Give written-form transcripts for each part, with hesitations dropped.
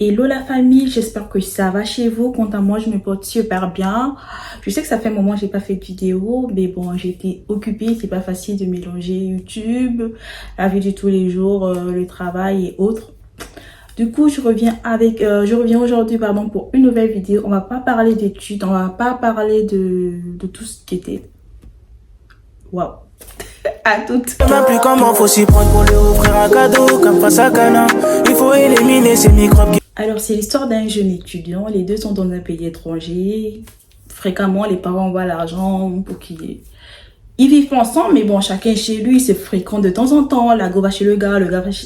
Hello la famille, j'espère que ça va chez vous. Quant à moi, je me porte super bien. Je sais que ça fait un moment que j'ai pas fait de vidéo, mais bon, j'ai été occupée. C'est pas facile de mélanger YouTube, la vie de tous les jours, le travail et autres. Du coup, je reviens aujourd'hui, pardon, pour une nouvelle vidéo. On va pas parler d'études, on va pas parler de tout ce qui était. Waouh. À toutes. Je sais même plus comment faut s'y prendre pour lui offrir un cadeau comme face à Cana. Il faut éliminer ces microbes qui... Alors, c'est l'histoire d'un jeune étudiant. Les deux sont dans un pays étranger. Fréquemment, les parents envoient l'argent pour qu'ils... Ils vivent ensemble, mais bon, chacun chez lui, ils se fréquentent de temps en temps. La go va chez le gars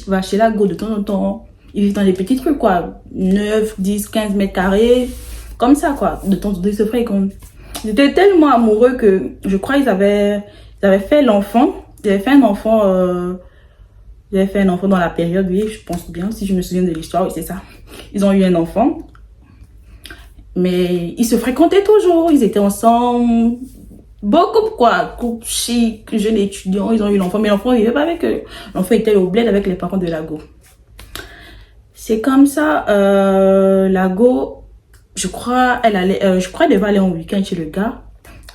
va chez la go de temps en temps. Ils vivent dans des petits trucs, quoi. 9, 10, 15 mètres carrés. Comme ça, quoi. De temps en temps, ils se fréquentent. Ils étaient tellement amoureux que, je crois, ils avaient fait l'enfant. Ils avaient fait un enfant... Ils avaient fait un enfant dans la période, oui, je pense bien, si je me souviens de l'histoire, oui, c'est ça. Ils ont eu un enfant. Mais ils se fréquentaient toujours, ils étaient ensemble. Beaucoup, quoi. Couple chic, jeunes étudiants, ils ont eu l'enfant. Mais l'enfant, il vivait pas avec eux. L'enfant était au bled avec les parents de la go. C'est comme ça, la go, je crois, elle devait aller en week-end chez le gars.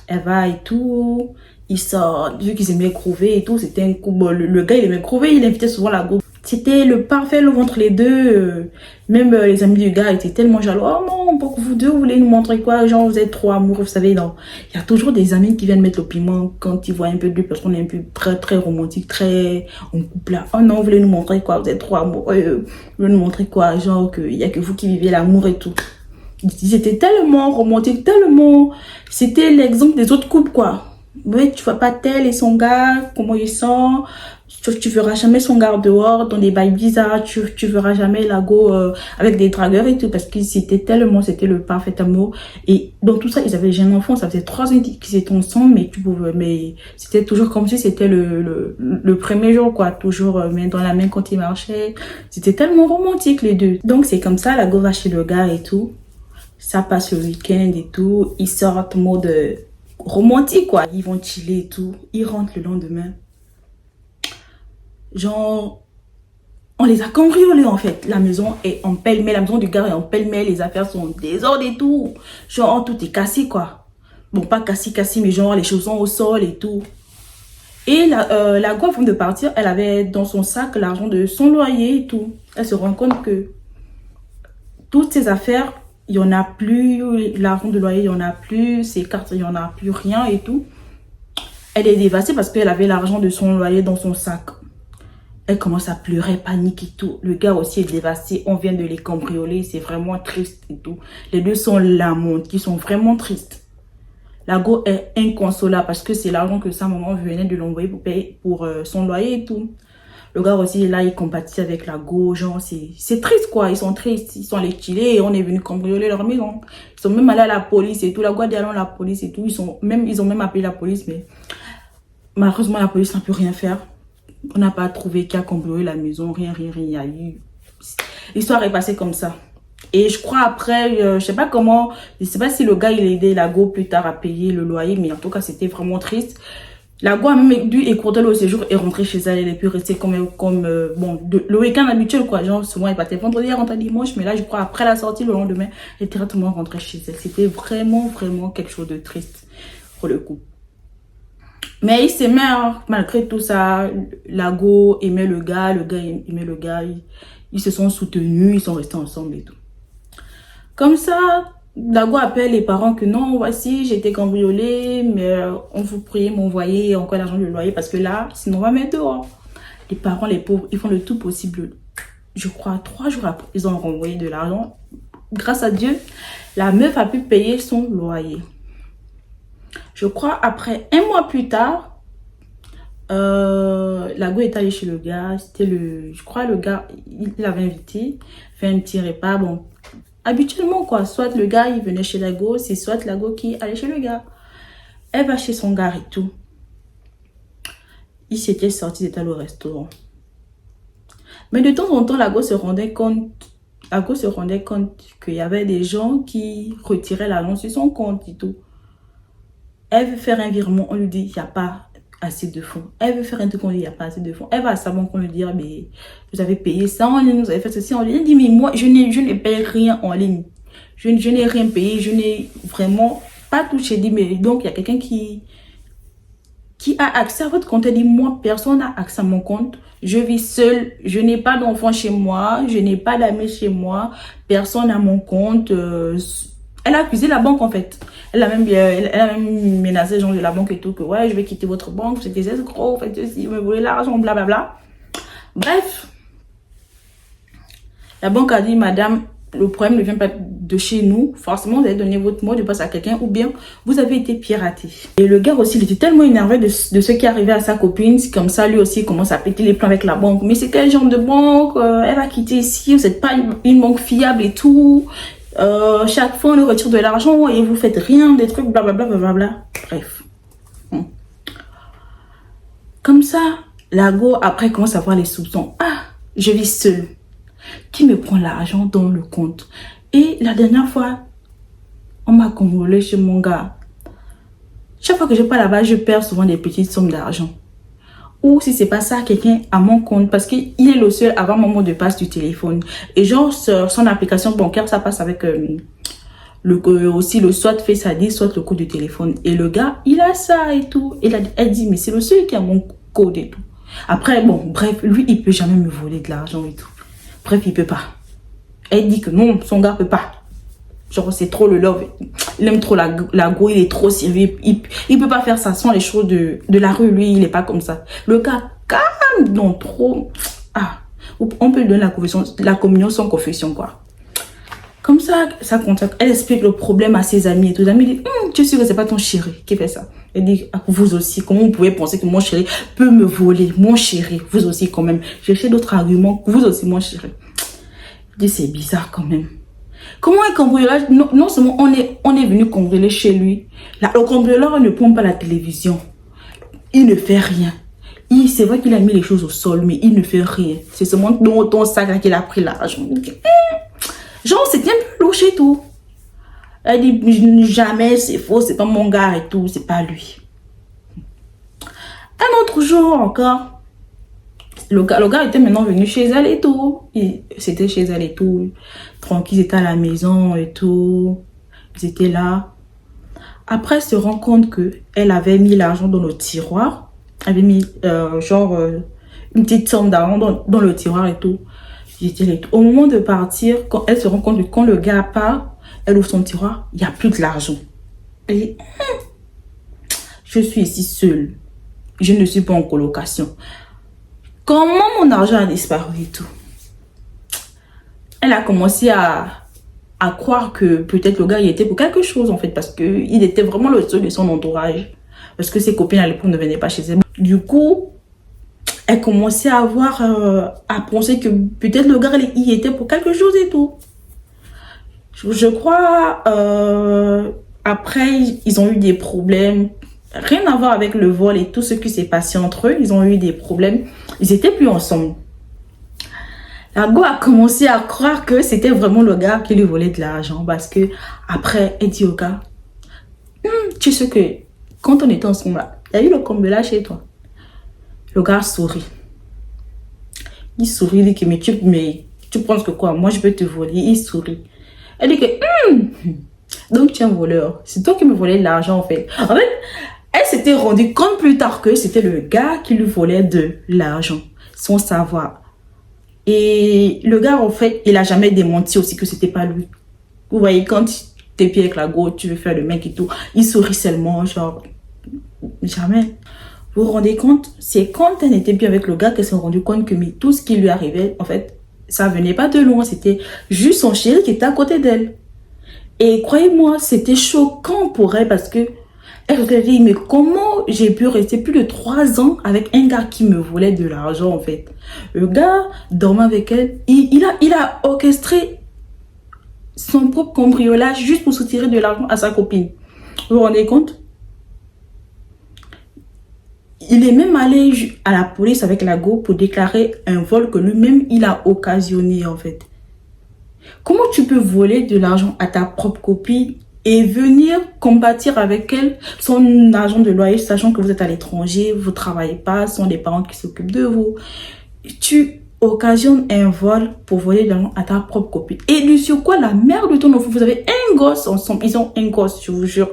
Elle va et tout. Ils sortent, vu qu'ils aimaient crever et tout, c'était un coup. Bon, le gars, il aimait crever, il invitait souvent la go. C'était le parfait love entre les deux. Même les amis du gars étaient tellement jaloux. Oh non, pourquoi vous deux voulez nous montrer quoi? Genre, vous êtes trop amoureux, vous savez. Non. Il y a toujours des amis qui viennent mettre le piment quand ils voient un peu deux personnes un peu très, très romantiques, très en couple là. Oh non, vous voulez nous montrer quoi? Vous êtes trop amoureux. Vous voulez nous montrer quoi? Genre, qu'il y a que vous qui vivez l'amour et tout. Ils étaient tellement romantiques, tellement... C'était l'exemple des autres couples, quoi. Ouais, tu vois pas tel et son gars, comment il sent. Tu verras jamais son gars dehors dans des bails bizarres. Tu verras jamais la go avec des dragueurs et tout. Parce que c'était le parfait amour. Et dans tout ça, ils avaient déjà un enfant. Ça faisait 3 ans qu'ils étaient ensemble. Mais c'était toujours comme si c'était le premier jour, quoi. Toujours main dans la main quand ils marchaient. C'était tellement romantique, les deux. Donc, c'est comme ça, la go va chez le gars et tout. Ça passe le week-end et tout. Ils sortent en mode romantique, quoi. Ils vont chiller et tout. Ils rentrent le lendemain. Genre, on les a cambriolés, en fait. La maison est en pêle-mêle. La maison du gars est en pêle-mêle. Les affaires sont en désordre et tout. Genre, tout est cassé, quoi. Bon, pas cassé, mais genre, les choses sont au sol et tout. Et la go, avant de partir, elle avait dans son sac l'argent de son loyer et tout. Elle se rend compte que toutes ces affaires... Il n'y en a plus, l'argent de loyer, il n'y en a plus, ses cartes, il n'y en a plus, rien et tout. Elle est dévastée parce qu'elle avait l'argent de son loyer dans son sac. Elle commence à pleurer, panique et tout. Le gars aussi est dévasté, on vient de les cambrioler, c'est vraiment triste et tout. Les deux sont lamentants, qui sont vraiment tristes. La go est inconsolable parce que c'est l'argent que sa maman venait de l'envoyer pour payer pour son loyer et tout. Le gars aussi, là, il compatit avec la go, genre, c'est triste, quoi. Ils sont tristes, ils sont allés chiller et on est venu cambrioler leur maison. Ils sont même allés à la police et tout. La go a dit allons à la police et tout. Ils ont même appelé la police, mais malheureusement, la police n'a pu rien faire. On n'a pas trouvé qui a cambriolé la maison, rien, il y a eu. L'histoire est passée comme ça. Et je crois après, je sais pas comment, je sais pas si le gars, il a aidé la go plus tard à payer le loyer, mais en tout cas, c'était vraiment triste. La go a même dû écourter le séjour et rentrer chez elle. Elle est pu rester bon, le week-end habituel, quoi. Genre, souvent, elle partait vendredi, elle rentrait dimanche. Mais là, je crois, après la sortie, le lendemain, elle est directement rentrée chez elle. C'était vraiment, vraiment quelque chose de triste pour le coup. Mais ils s'aimaient, hein. Malgré tout ça. La go aimait le gars aimait le gars. Ils se sont soutenus, ils sont restés ensemble et tout. Comme ça, la go appelle les parents que non, voici, j'ai été cambriolée, mais on vous prie m'envoyer encore l'argent du loyer parce que là, sinon on va mettre dehors. Les parents, les pauvres, ils font le tout possible. Je crois 3 jours après, ils ont renvoyé de l'argent. Grâce à Dieu, la meuf a pu payer son loyer. Je crois après 1 mois plus tard, la go est allée chez le gars. C'était je crois le gars, il l'avait invité, fait un petit repas, bon. Habituellement, quoi. Soit le gars, il venait chez la go, c'est soit la go qui allait chez le gars. Elle va chez son gars et tout. Ils s'étaient sortis, ils étaient au restaurant. Mais de temps en temps, la go se rendait compte qu'il y avait des gens qui retiraient l'argent sur son compte et tout. Elle veut faire un virement, on lui dit, il n'y a pas. assez de fonds. Elle veut faire un truc, on dit, il n'y a pas assez de fonds. Elle va à sa banque, on lui dit, mais vous avez payé ça en ligne, vous avez fait ceci en ligne. Elle dit, mais moi, je ne paye rien en ligne. Je n'ai rien payé, je n'ai vraiment pas touché. Elle dit, mais donc, il y a quelqu'un qui a accès à votre compte. Elle dit, moi, personne n'a accès à mon compte. Je vis seule, je n'ai pas d'enfant chez moi, je n'ai pas d'amis chez moi, personne n'a mon compte. Elle a accusé la banque en fait. Elle a même menacé les gens de la banque et tout, que ouais, je vais quitter votre banque, c'est des escrocs, faites ceci, vous me voulez l'argent, blablabla. Bref, la banque a dit, madame, le problème ne vient pas de chez nous. Forcément, vous allez donner votre mot de passe à quelqu'un ou bien vous avez été piraté. Et le gars aussi, il était tellement énervé de ce qui arrivait à sa copine. C'est comme ça, lui aussi, il commence à péter les plans avec la banque. Mais c'est quel genre de banque? Elle va quitter ici. Vous n'êtes pas une banque fiable et tout. Chaque fois, on le retire de l'argent et vous faites rien, des trucs, blablabla, blablabla. Bref. Comme ça, la go, après, commence à avoir les soupçons. Ah, je vis seule. Qui me prend l'argent dans le compte? Et la dernière fois, on m'a convolé chez mon gars. Chaque fois que je pars là-bas, je perds souvent des petites sommes d'argent. Ou si c'est pas ça, quelqu'un à mon compte, parce qu'il est le seul à avoir mon mot de passe du téléphone. Et genre, sur son application bancaire, ça passe avec aussi le soit Face ID, soit le code du téléphone. Et le gars, il a ça et tout. Et elle dit, mais c'est le seul qui a mon code et tout. Après, bon, bref, lui, il peut jamais me voler de l'argent et tout. Bref, il peut pas. Elle dit que non, son gars peut pas. Genre, c'est trop le love. Il aime trop la go, il est trop sérieux. Il peut pas faire ça sans les choses de la rue. Lui, il est pas comme ça. Le gars, calme, non, trop. Ah, on peut lui donner la communion sans confession, quoi. Comme ça contacte. Elle explique le problème à ses amis et tous les amis disent, tu es sûr que c'est pas ton chéri qui fait ça? Elle dit, vous aussi, comment vous pouvez penser que mon chéri peut me voler? Mon chéri, vous aussi quand même. Cherchez d'autres arguments, vous aussi mon chéri. Je dis, c'est bizarre quand même. Comment un cambriolage, non seulement on est venu cambrioler chez lui, le cambrioleur ne prend pas la télévision. Il ne fait rien. C'est vrai qu'il a mis les choses au sol, mais il ne fait rien. C'est seulement dans ton sac qu'il a pris l'argent. Genre, c'était un peu louche et tout. Elle dit, jamais, c'est faux, c'est pas mon gars et tout, c'est pas lui. Un autre jour encore, le gars était maintenant venu chez elle et tout. C'était chez elle et tout. Tranquille, ils étaient à la maison et tout. Ils étaient là. Après, elle se rend compte qu'elle avait mis l'argent dans le tiroir. Elle avait mis, une petite somme d'argent dans le tiroir et tout. Au moment de partir, quand elle se rend compte que quand le gars part, elle ouvre son tiroir, il n'y a plus de l'argent. Elle dit, je suis ici seule. Je ne suis pas en colocation. Comment mon argent a disparu et tout? Elle a commencé à croire que peut-être le gars y était pour quelque chose en fait, parce qu'il était vraiment le seul de son entourage. Parce que ses copines à l'époque ne venaient pas chez elle. Du coup, elle commençait à penser que peut-être le gars y était pour quelque chose et tout. Je crois, après, ils ont eu des problèmes. Rien à voir avec le vol et tout ce qui s'est passé entre eux. Ils ont eu des problèmes. Ils étaient plus ensemble. La go a commencé à croire que c'était vraiment le gars qui lui volait de l'argent. Parce que après, elle dit au gars, tu sais que quand on était ensemble là, il y a eu le cambriolage chez toi. Le gars sourit. Il sourit, il dit que mais tu penses que quoi? Moi je peux te voler. Il sourit. Elle dit que donc tu es un voleur. C'est toi qui me volais de l'argent en fait. En fait, elle s'était rendue compte plus tard que c'était le gars qui lui volait de l'argent sans savoir. Et le gars en fait, il a jamais démenti aussi que c'était pas lui. Vous voyez, quand t'es pieds avec la go, tu veux faire le mec et tout, il sourit seulement, genre jamais. Vous vous rendez compte? C'est quand elle n'était plus avec le gars qu'elle s'est rendue compte que tout ce qui lui arrivait, en fait, ça venait pas de loin. C'était juste son chéri qui était à côté d'elle. Et croyez-moi, c'était choquant pour elle parce que elle se dit, mais comment j'ai pu rester plus de 3 ans avec un gars qui me volait de l'argent en fait? Le gars dormait avec elle. Il a orchestré son propre cambriolage juste pour soutirer de l'argent à sa copine. Vous vous rendez compte? Il est même allé à la police avec la go pour déclarer un vol que lui-même il a occasionné en fait. Comment tu peux voler de l'argent à ta propre copine et venir combattre avec elle son argent de loyer, sachant que vous êtes à l'étranger, vous ne travaillez pas, ce sont des parents qui s'occupent de vous. Tu occasionnes un vol pour voler de l'argent à ta propre copine. Et du sur quoi la mère de ton enfant, vous avez un gosse ensemble, ils ont un gosse, je vous jure.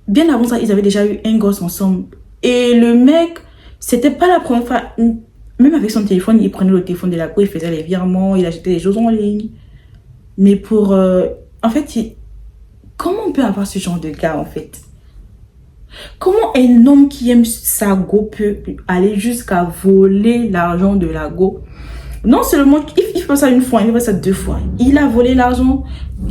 Bien avant ça, ils avaient déjà eu un gosse ensemble. Et le mec, c'était pas la première fois, même avec son téléphone, il prenait le téléphone de la go, il faisait les virements, il achetait des choses en ligne. Mais pour... en fait, comment on peut avoir ce genre de gars, en fait? Comment un homme qui aime sa go peut aller jusqu'à voler l'argent de la go? Non seulement, il fait ça une fois, il fait ça 2 fois. Il a volé l'argent,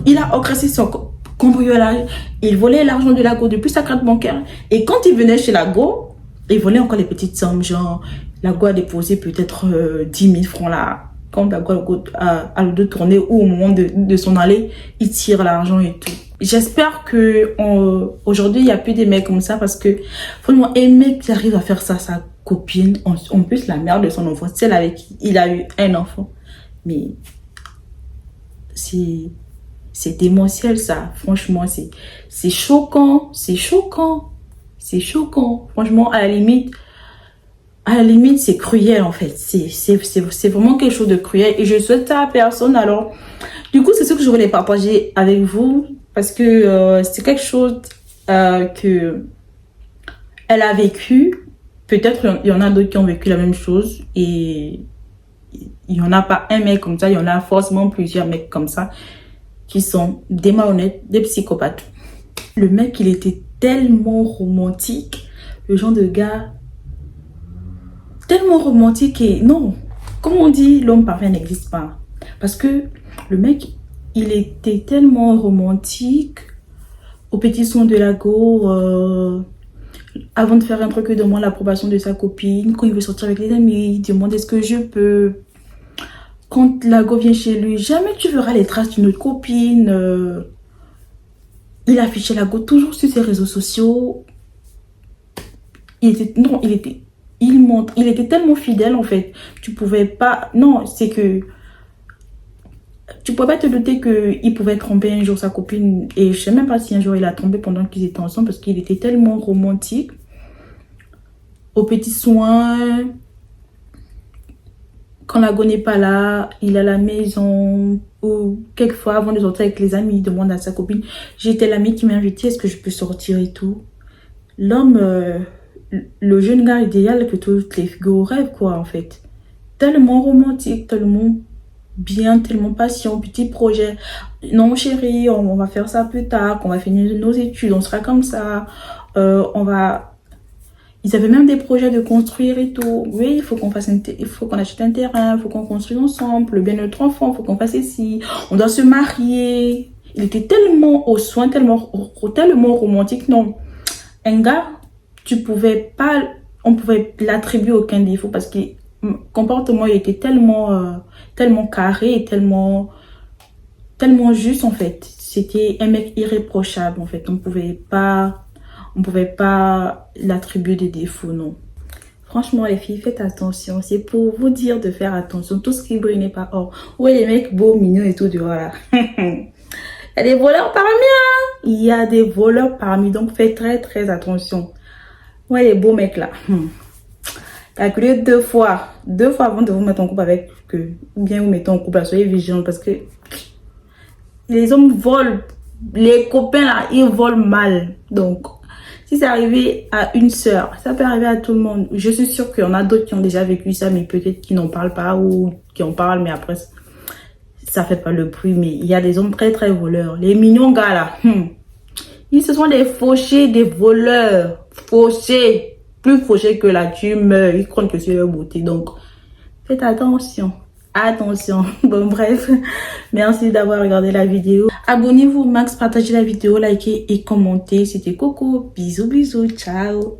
il a agressé son cambriolage, il volait l'argent de la go depuis sa carte bancaire. Et quand il venait chez la go, il volait encore les petites sommes, genre, la go a déposé peut-être 10 000 francs là. Quand la go a le dos tourné ou au moment de s'en aller, il tire l'argent et tout. J'espère que aujourd'hui, il n'y a plus des mecs comme ça parce que, franchement, un mec qui arrive à faire ça à sa copine, en plus la mère de son enfant, celle avec qui il a eu un enfant. Mais c'est démentiel ça, franchement, c'est choquant, c'est choquant, c'est choquant. Franchement, à la limite, c'est cruel en fait. C'est vraiment quelque chose de cruel et je souhaite ça à personne. Alors, du coup, c'est ce que je voulais partager avec vous parce que c'est quelque chose que elle a vécu. Peut-être il y en a d'autres qui ont vécu la même chose et il n'y en a pas un mec comme ça, il y en a forcément plusieurs mecs comme ça qui sont des malhonnêtes, des psychopathes. Le mec, il était tellement romantique, le genre de gars tellement romantique et non, comme on dit, l'homme parfait n'existe pas. Parce que le mec, il était tellement romantique au petit son de la go, avant de faire un truc, il demande l'approbation de sa copine. Quand il veut sortir avec les amis, il demande est-ce que je peux. Quand la go vient chez lui, jamais tu verras les traces d'une autre copine. Il affichait la go toujours sur ses réseaux sociaux. Il était tellement fidèle en fait. Tu pouvais pas. Non, c'est que. Tu pouvais pas te douter qu'il pouvait tromper un jour sa copine. Et je sais même pas si un jour il a trompé pendant qu'ils étaient ensemble parce qu'il était tellement romantique. Aux petits soins. Quand la go n'est pas là, il est à la maison. Ou quelquefois, avant de sortir avec les amis, il demande à sa copine j'étais l'ami qui m'a invité, est-ce que je peux sortir et tout. L'homme, le jeune gars idéal que toutes les filles rêvent, quoi, en fait. Tellement romantique, tellement bien, tellement patient, petit projet. Non, chérie, on va faire ça plus tard, on va finir nos études, on sera comme ça. Ils avaient même des projets de construire et tout. Oui, il faut qu'on achète un terrain, il faut qu'on construise ensemble, le bien de notre enfant, il faut qu'on fasse ceci, on doit se marier. Il était tellement au soin, tellement romantique. Non, un gars, on pouvait l'attribuer aucun défaut parce que le comportement, il était tellement carré et tellement juste en fait. C'était un mec irréprochable en fait. On pouvait pas l'attribuer des défauts, non. Franchement, les filles, faites attention. C'est pour vous dire de faire attention. Tout ce qui brille n'est pas or. Ouais, les mecs beaux, mignons et tout, voilà. Il y a des voleurs parmi, hein. Il y a des voleurs parmi, donc faites très, très attention. Ouais, les beaux mecs là. Calculez 2 fois. 2 fois avant de vous mettre en couple avec eux. Ou bien vous mettez en couple, soyez vigilants parce que les hommes volent. Les copains là, ils volent mal. Donc, si c'est arrivé à une sœur, ça peut arriver à tout le monde. Je suis sûre qu'il y en a d'autres qui ont déjà vécu ça, mais peut-être qui n'en parlent pas ou qui en parlent, mais après, ça fait pas le bruit. Mais il y a des hommes très, très voleurs. Les mignons gars là, ils se sont des fauchés, des voleurs. Fauchés. Plus fauchés que la tume. Ils croient que c'est leur beauté. Donc, faites attention. Attention. Bon, bref. Merci d'avoir regardé la vidéo. Abonnez-vous au max, partagez la vidéo, likez et commentez. C'était Coco. Bisous, bisous. Ciao.